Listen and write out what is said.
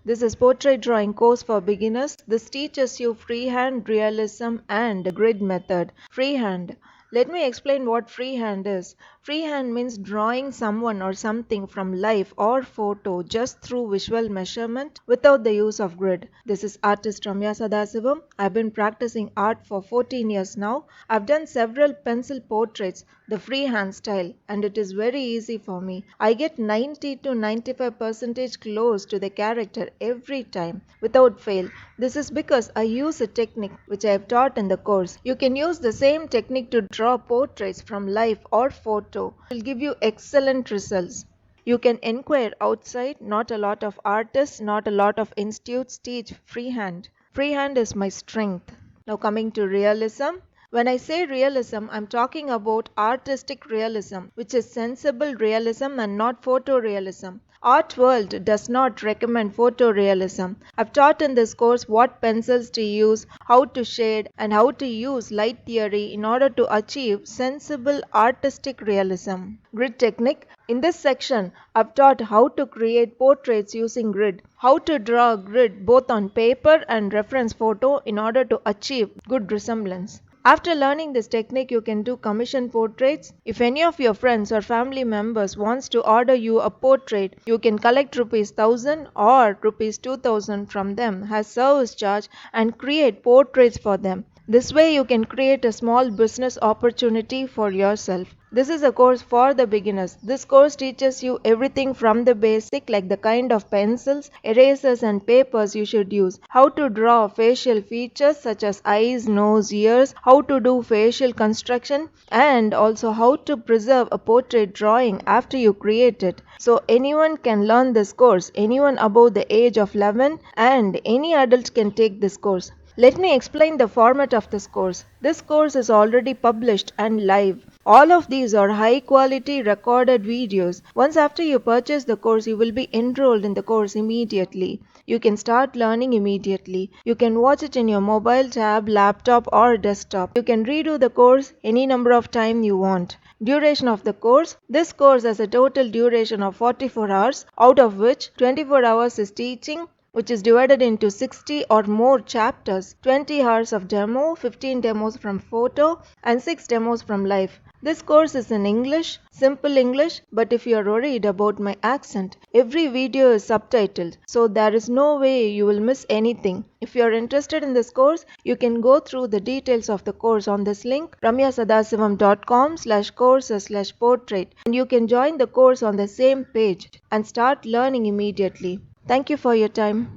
This is portrait drawing course for beginners. This teaches you freehand, realism and grid method. Freehand. Let me explain what freehand is. Freehand means drawing someone or something from life or photo just through visual measurement without the use of grid. This is artist Ramya Sadasivam. I've been practicing art for 14 years now. I've done several pencil portraits, the freehand style, and it is very easy for me. I get 90 to 95% close to the character every time without fail. This is because I use a technique which I have taught in the course. You can use the same technique to draw portraits from life or photo. It will give you excellent results. You can inquire outside. Not a lot of artists, not a lot of institutes teach freehand. Freehand is my strength. Now coming to realism. When I say realism, I'm talking about artistic realism, which is sensible realism and not photorealism. Art world does not recommend photorealism. I've taught in this course what pencils to use, how to shade, and how to use light theory in order to achieve sensible artistic realism. Grid technique. In this section, I've taught how to create portraits using grid, how to draw a grid both on paper and reference photo in order to achieve good resemblance. After learning this technique, you can do commission portraits. If any of your friends or family members wants to order you a portrait, you can collect ₹1,000 or ₹2,000 from them as service charge and create portraits for them. This way you can create a small business opportunity for yourself. This is a course for the beginners. This course teaches you everything from the basic, like the kind of pencils, erasers and papers you should use, how to draw facial features such as eyes, nose, ears, how to do facial construction, and also how to preserve a portrait drawing after you create it. So anyone can learn this course, anyone above the age of 11, and any adult can take this course. Let me explain the format of this course. This course is already published and live. All of these are high quality recorded videos. Once after you purchase the course, you will be enrolled in the course immediately. You can start learning immediately. You can watch it in your mobile, tab, laptop or desktop. You can redo the course any number of times you want. Duration of the course. This course has a total duration of 44 hours, out of which 24 hours is teaching, which is divided into 60 or more chapters, 20 hours of demo, 15 demos from photo and 6 demos from live. This course is in English, simple English, but if you are worried about my accent, every video is subtitled, so there is no way you will miss anything. If you are interested in this course, you can go through the details of the course on this link, ramyasadasivam.com/courses/portrait, and you can join the course on the same page and start learning immediately. Thank you for your time.